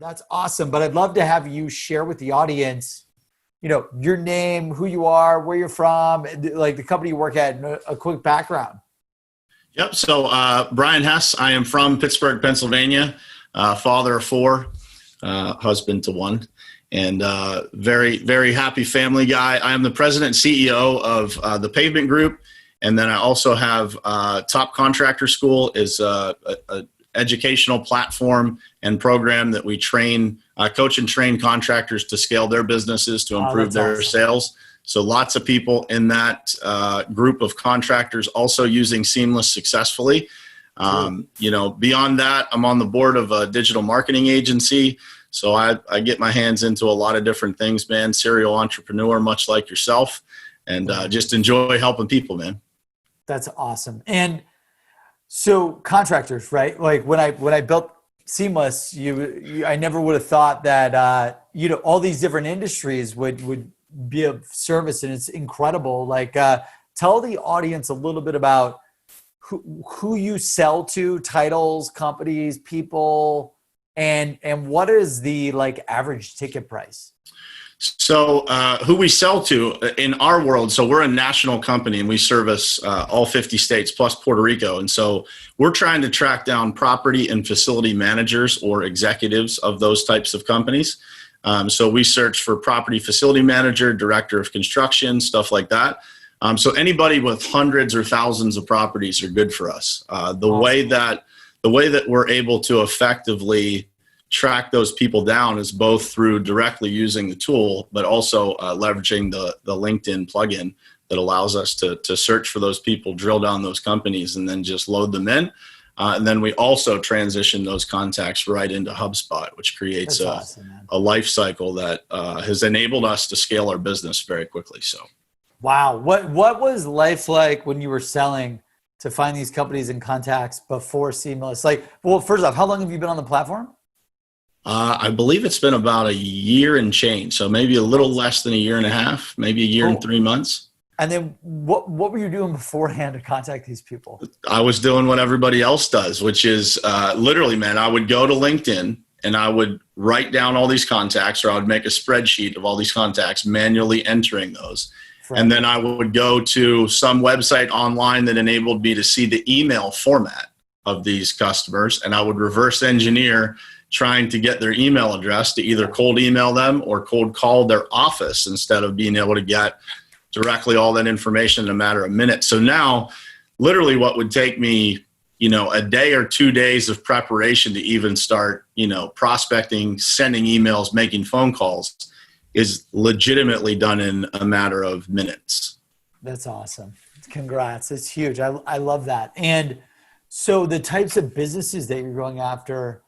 That's awesome. But I'd love to have you share with the audience, your name, who you are, where you're from, like the company you work at, and a quick background. Yep. So Brian Hess, I am from Pittsburgh, Pennsylvania, father of four, husband to one, and very, very happy family guy. I am the president and CEO of the Pavement Group. And then I also have Top Contractor School is a educational platform and program that we coach and train contractors to scale their businesses to improve their sales. So lots of people in that group of contractors also using Seamless successfully. Beyond that, I'm on the board of a digital marketing agency. So I get my hands into a lot of different things, man. Serial entrepreneur, much like yourself, and just enjoy helping people, man. That's awesome. And so contractors, right? Like when I built Seamless, I never would have thought that all these different industries would be of service, and it's incredible. Like tell the audience a little bit about who you sell to, titles, companies, people, and what is the average ticket price? So who we sell to in our world, so we're a national company and we service all 50 states plus Puerto Rico. And so we're trying to track down property and facility managers or executives of those types of companies. So we search for property facility manager, director of construction, stuff like that. So anybody with hundreds or thousands of properties are good for us. The way that we're able to effectively track those people down is both through directly using the tool, but also leveraging the LinkedIn plugin that allows us to search for those people, drill down those companies, and then just load them in. And then we also transition those contacts right into HubSpot, which creates a life cycle that has enabled us to scale our business very quickly. So, wow. What was life like when you were selling to find these companies and contacts before Seamless? First off, how long have you been on the platform? I believe it's been about a year and change. So maybe a little less than a year and a half, maybe a year and 3 months. And then what were you doing beforehand to contact these people? I was doing what everybody else does, which is literally, man, I would go to LinkedIn and I would write down all these contacts, or I would make a spreadsheet of all these contacts, manually entering those. Right. And then I would go to some website online that enabled me to see the email format of these customers. And I would reverse engineer trying to get their email address to either cold email them or cold call their office instead of being able to get directly all that information in a matter of minutes. So now literally what would take me, a day or 2 days of preparation to even start, prospecting, sending emails, making phone calls is legitimately done in a matter of minutes. That's awesome. Congrats. It's huge. I love that. And so the types of businesses that you're going after,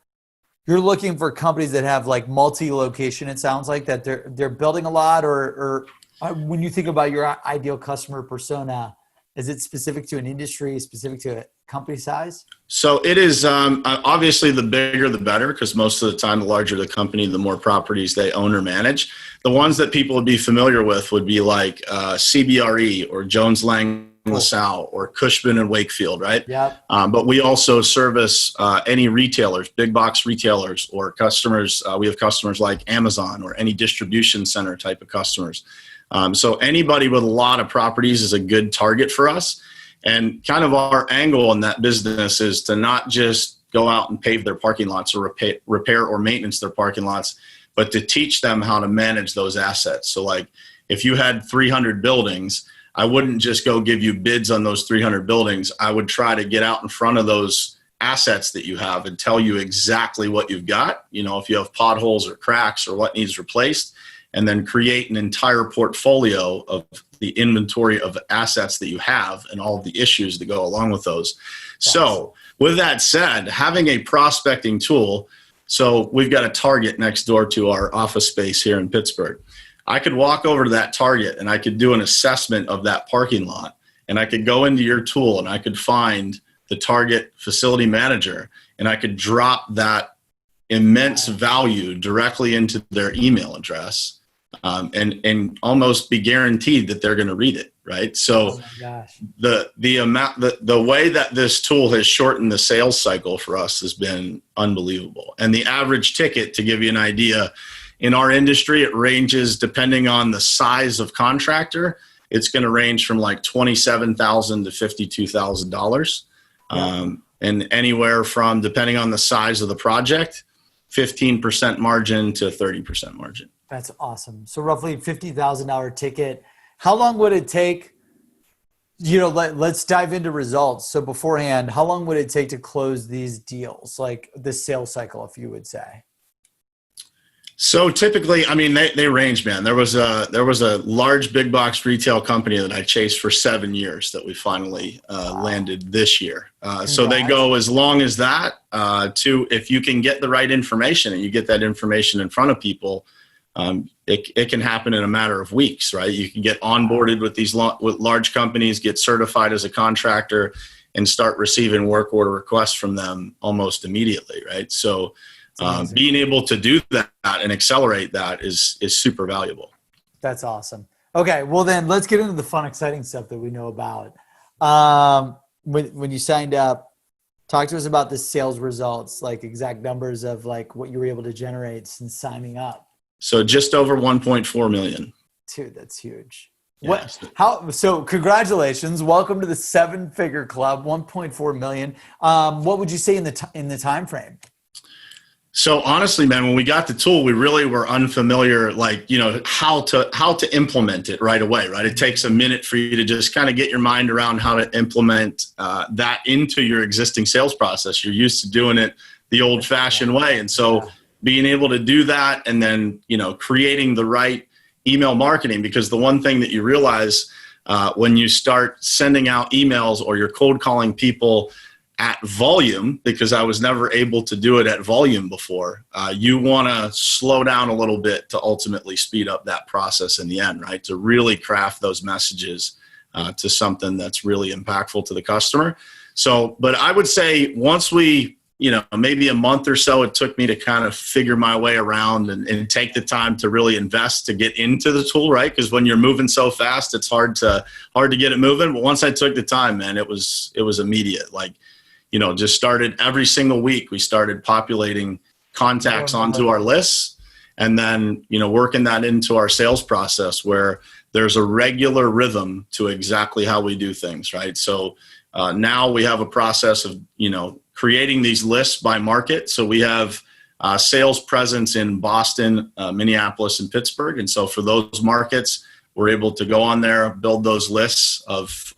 you're looking for companies that have multi-location. It sounds like that they're building a lot, or when you think about your ideal customer persona, is it specific to an industry, specific to a company size? So it is obviously the bigger the better, because most of the time, the larger the company, the more properties they own or manage. The ones that people would be familiar with would be like CBRE or Jones Lang LaSalle or Cushman and Wakefield, right? Yeah. But we also service any retailers, big box retailers, or customers. We have customers like Amazon or any distribution center type of customers. So anybody with a lot of properties is a good target for us. And kind of our angle in that business is to not just go out and pave their parking lots or repair or maintenance their parking lots, but to teach them how to manage those assets. So if you had 300 buildings, I wouldn't just go give you bids on those 300 buildings. I would try to get out in front of those assets that you have and tell you exactly what you've got. If you have potholes or cracks or what needs replaced, and then create an entire portfolio of the inventory of assets that you have and all of the issues that go along with those. So with that said, having a prospecting tool, so we've got a Target next door to our office space here in Pittsburgh. I could walk over to that Target and I could do an assessment of that parking lot, and I could go into your tool and I could find the Target facility manager, and I could drop that immense value directly into their email address, and almost be guaranteed that they're going to read it. right? So Oh my gosh. the way that this tool has shortened the sales cycle for us has been unbelievable. And the average ticket, to give you an idea, in our industry, it ranges depending on the size of contractor. It's going to range from like $27,000 to $52,000, and anywhere from, depending on the size of the project, 15% margin to 30% margin. That's awesome. So roughly $50,000 ticket. How long would it take? Let's dive into results. So beforehand, how long would it take to close these deals? Like the sales cycle, if you would say. So typically, I mean, they range, man. There was a large big box retail company that I chased for 7 years that we finally landed this year. So they go as long as that, to, if you can get the right information and you get that information in front of people, it can happen in a matter of weeks, right? You can get onboarded with these with large companies, get certified as a contractor, and start receiving work order requests from them almost immediately, right? So being able to do that and accelerate that is super valuable. That's awesome. Okay, well then let's get into the fun, exciting stuff that we know about. When you signed up, talk to us about the sales results, like exact numbers of like what you were able to generate since signing up. So just over 1.4 million. Dude, that's huge. Yeah. So congratulations. Welcome to the 7-figure club, 1.4 million. What would you say in the time frame? So honestly, man, when we got the tool, we really were unfamiliar, like, how to implement it right away, right? It takes a minute for you to just kind of get your mind around how to implement that into your existing sales process. You're used to doing it the old fashioned way. And so being able to do that, and then, creating the right email marketing, because the one thing that you realize when you start sending out emails or you're cold calling people at volume, because I was never able to do it at volume before, you want to slow down a little bit to ultimately speed up that process in the end, right? To really craft those messages to something that's really impactful to the customer. So, but I would say once we, maybe a month or so, it took me to kind of figure my way around and take the time to really invest to get into the tool, right? Because when you're moving so fast, it's hard to get it moving. But once I took the time, man, it was immediate. Like, just started every single week. We started populating contacts onto our lists, and then, working that into our sales process where there's a regular rhythm to exactly how we do things, right? So now we have a process of, creating these lists by market. So we have sales presence in Boston, Minneapolis, and Pittsburgh. And so for those markets, we're able to go on there, build those lists of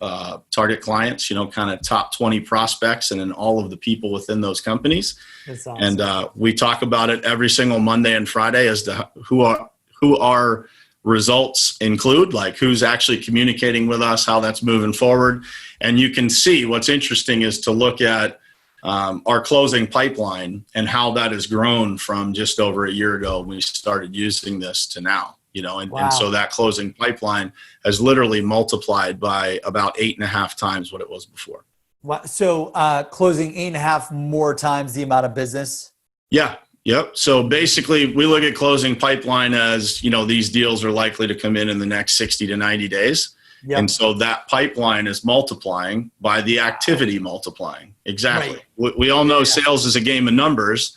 target clients, kind of top 20 prospects, and then all of the people within those companies. That's awesome. And we talk about it every single Monday and Friday as to who our results include, like who's actually communicating with us, how that's moving forward. And you can see what's interesting is to look at our closing pipeline and how that has grown from just over a year ago when we started using this to now. And so that closing pipeline has literally multiplied by about 8.5 times what it was before. Wow. So closing 8.5 more times the amount of business? Yeah. Yep. So basically we look at closing pipeline as, these deals are likely to come in the next 60 to 90 days. Yep. And so that pipeline is multiplying by the activity multiplying. Exactly. Right. We all know sales is a game of numbers.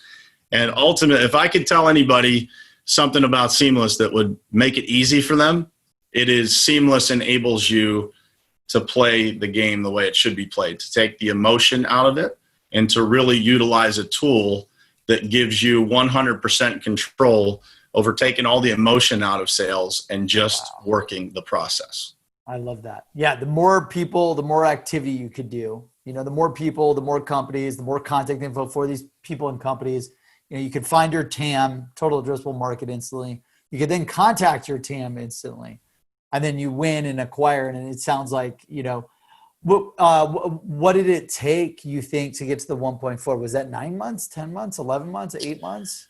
And ultimately, if I could tell anybody something about Seamless that would make it easy for them, it is Seamless enables you to play the game the way it should be played, to take the emotion out of it and to really utilize a tool that gives you 100% control over taking all the emotion out of sales and just working the process. I love that. Yeah. The more people, the more activity you could do, the more people, the more companies, the more contact info for these people and companies. You could find your TAM, total addressable market, instantly. You could then contact your TAM instantly, and then you win and acquire. And it sounds like, what did it take, you think, to get to the 1.4? Was that 9 months, 10 months, 11 months, 8 months?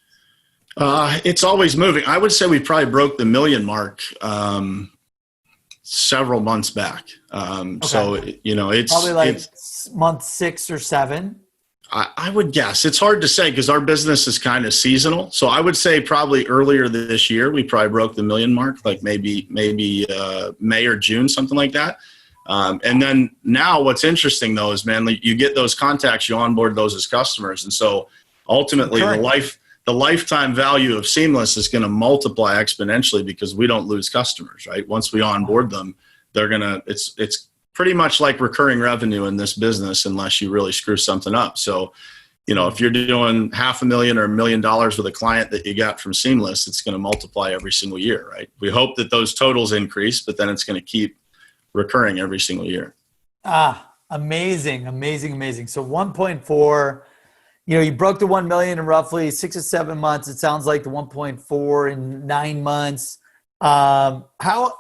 It's always moving. I would say we probably broke the million mark several months back. Okay. So, it's probably like month 6 or 7. I would guess. It's hard to say because our business is kind of seasonal. So I would say probably earlier this year, we probably broke the million mark, like maybe May or June, something like that. And then now what's interesting though is, man, like you get those contacts, you onboard those as customers. And so ultimately the lifetime value of Seamless is going to multiply exponentially because we don't lose customers, right? Once we onboard them, it's pretty much like recurring revenue in this business unless you really screw something up. So, if you're doing $500,000 or $1 million with a client that you got from Seamless, it's going to multiply every single year, right? We hope that those totals increase, but then it's going to keep recurring every single year. Amazing. So 1.4, you broke the 1 million in roughly 6 or 7 months. It sounds like the 1.4 in 9 months. How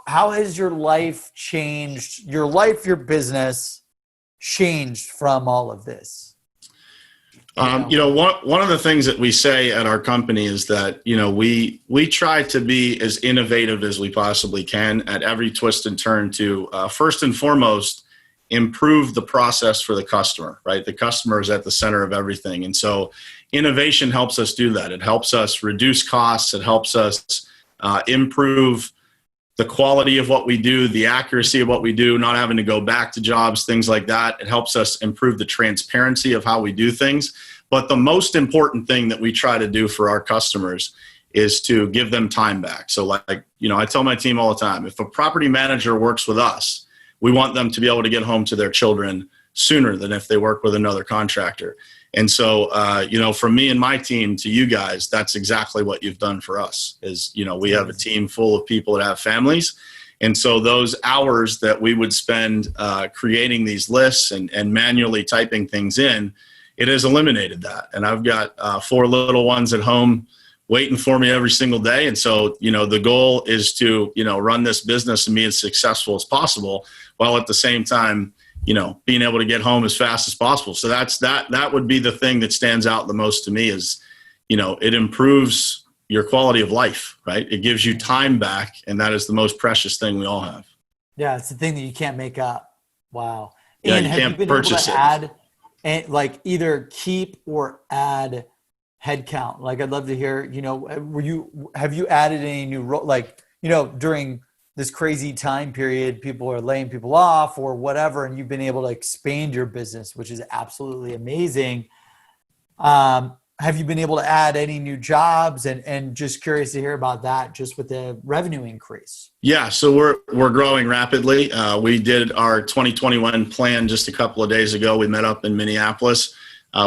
has your life changed? Your business changed from all of this? One of the things that we say at our company is that, we try to be as innovative as we possibly can at every twist and turn to, first and foremost, improve the process for the customer, right? The customer is at the center of everything. And so innovation helps us do that. It helps us reduce costs. It helps us improve the quality of what we do, the accuracy of what we do, not having to go back to jobs, things like that. It helps us improve the transparency of how we do things. But the most important thing that we try to do for our customers is to give them time back. So I tell my team all the time, if a property manager works with us, we want them to be able to get home to their children sooner than if they work with another contractor. And so, from me and my team to you guys, that's exactly what you've done for us is, we have a team full of people that have families. And so those hours that we would spend creating these lists and manually typing things in, it has eliminated that. And I've got 4 little ones at home waiting for me every single day. And so, the goal is to, run this business and be as successful as possible while at the same time, being able to get home as fast as possible. So that would be the thing that stands out the most to me is, it improves your quality of life, right? It gives you time back. And that is the most precious thing we all have. Yeah. It's the thing that you can't make up. Wow. Yeah, and you have can't you been purchase able to add and either keep or add headcount? I'd love to hear, have you added any new role, during this crazy time period, people are laying people off or whatever, and you've been able to expand your business, which is absolutely amazing. Have you been able to add any new jobs and just curious to hear about that just with the revenue increase? Yeah, so we're growing rapidly. We did our 2021 plan just a couple of days ago. We met up in Minneapolis.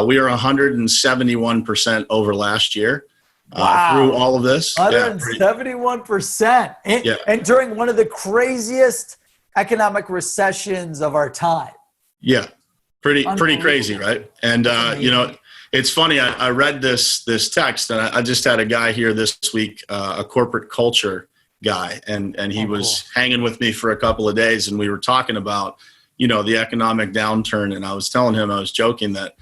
We are 171% over last year. Through all of this. 171%. And during one of the craziest economic recessions of our time. Yeah. Pretty crazy, right? And, it's funny. I read this text and I just had a guy here this week, a corporate culture guy, and he was hanging with me for a couple of days and we were talking about, the economic downturn. And I was telling him, I was joking that,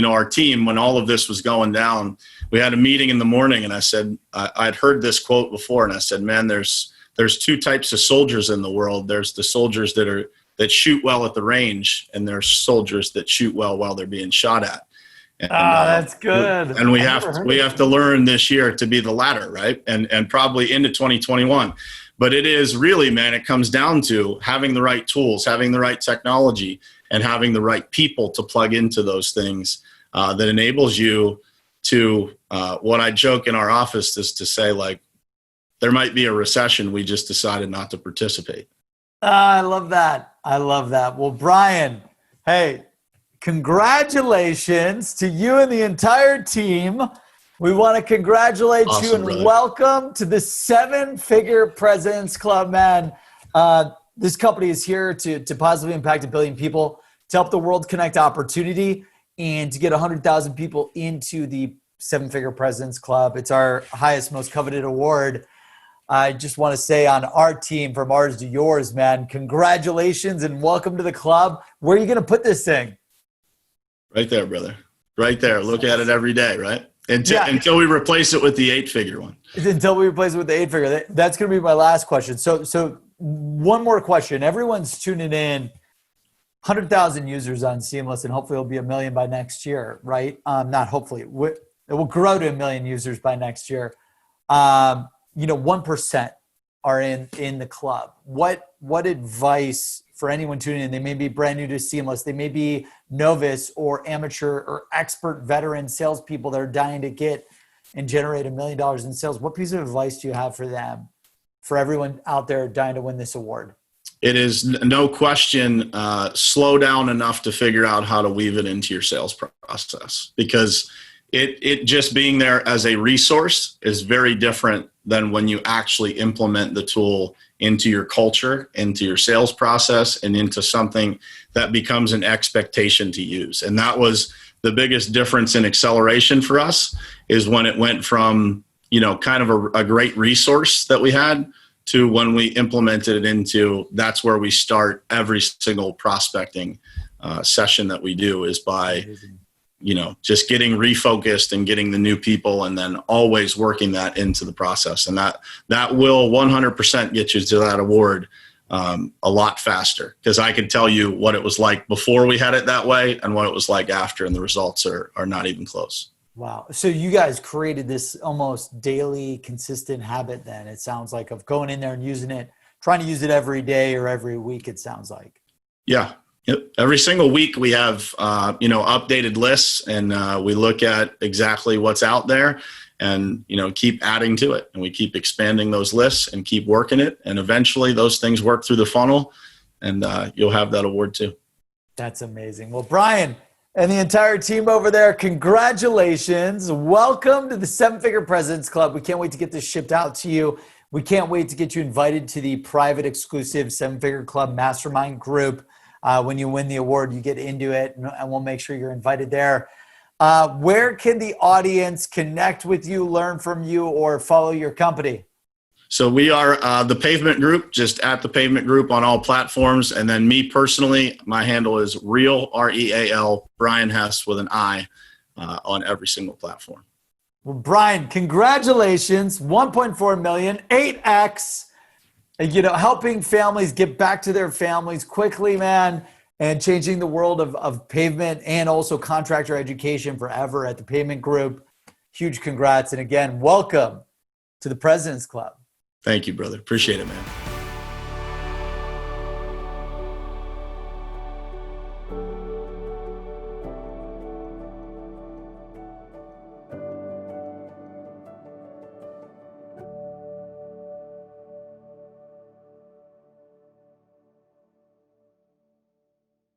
our team, when all of this was going down, we had a meeting in the morning and I said, I'd heard this quote before and I said, man, there's 2 types of soldiers in the world. There's the soldiers that shoot well at the range and there's soldiers that shoot well while they're being shot at. And, that's good. And we have to learn this year to be the latter, right? And probably into 2021. But it is really, man, it comes down to having the right tools, having the right technology, and having the right people to plug into those things that enables you to, what I joke in our office is to say, there might be a recession. We just decided not to participate. I love that. Well, Brian, hey, congratulations to you and the entire team. We want to congratulate you and welcome to the 7-Figure Presidents Club, man. This company is here to positively impact 1 billion people, to help the world connect opportunity, and to get 100,000 people into the 7-Figure Presidents Club. It's our highest, most coveted award. I just want to say on our team, from ours to yours, man, congratulations and welcome to the club. Where are you going to put this thing? Right there, brother. Right there. Look at it every day, right? Until we replace it with the 8-figure one. Until we replace it with the 8-figure. That's going to be my last question. So one more question. Everyone's tuning in 100,000 users on Seamless, and hopefully it'll be 1 million by next year, right? Not hopefully, it will grow to 1 million users by next year. 1% are in the club. What advice for anyone tuning in? They may be brand new to Seamless. They may be novice or amateur or expert veteran salespeople that are dying to get and generate $1 million in sales. What piece of advice do you have for them, for everyone out there dying to win this award? It is no question, slow down enough to figure out how to weave it into your sales process, because it just being there as a resource is very different than when you actually implement the tool into your culture, into your sales process, and into something that becomes an expectation to use. And that was the biggest difference in acceleration for us, is when it went from, kind of a great resource that we had to when we implemented it into, that's where we start every single prospecting session that we do, is by, just getting refocused and getting the new people, and then always working that into the process. And that will 100% get you to that award a lot faster, because I can tell you what it was like before we had it that way and what it was like after, and the results are not even close. Wow. So you guys created this almost daily consistent habit then, it sounds like, of going in there and using it, trying to use it every day or every week, it sounds like. Yeah. Yep. Every single week we have, updated lists, and we look at exactly what's out there, and, keep adding to it, and we keep expanding those lists and keep working it. And eventually those things work through the funnel, and you'll have that award too. That's amazing. Well, Brian and the entire team over there, congratulations. Welcome to the 7-Figure Presidents Club. We can't wait to get this shipped out to you. We can't wait to get you invited to the private, exclusive 7-Figure Club Mastermind group. When you win the award, you get into it, and we'll make sure you're invited there. Where can the audience connect with you, learn from you, or follow your company? So we are the Pavement Group, just at the Pavement Group on all platforms. And then me personally, my handle is Real, REAL, Brian Hess with an I, on every single platform. Well, Brian, congratulations. 1.4 million, 8X, helping families get back to their families quickly, man, and changing the world of pavement and also contractor education forever at the Pavement Group. Huge congrats. And again, welcome to the President's Club. Thank you, brother. Appreciate it, man.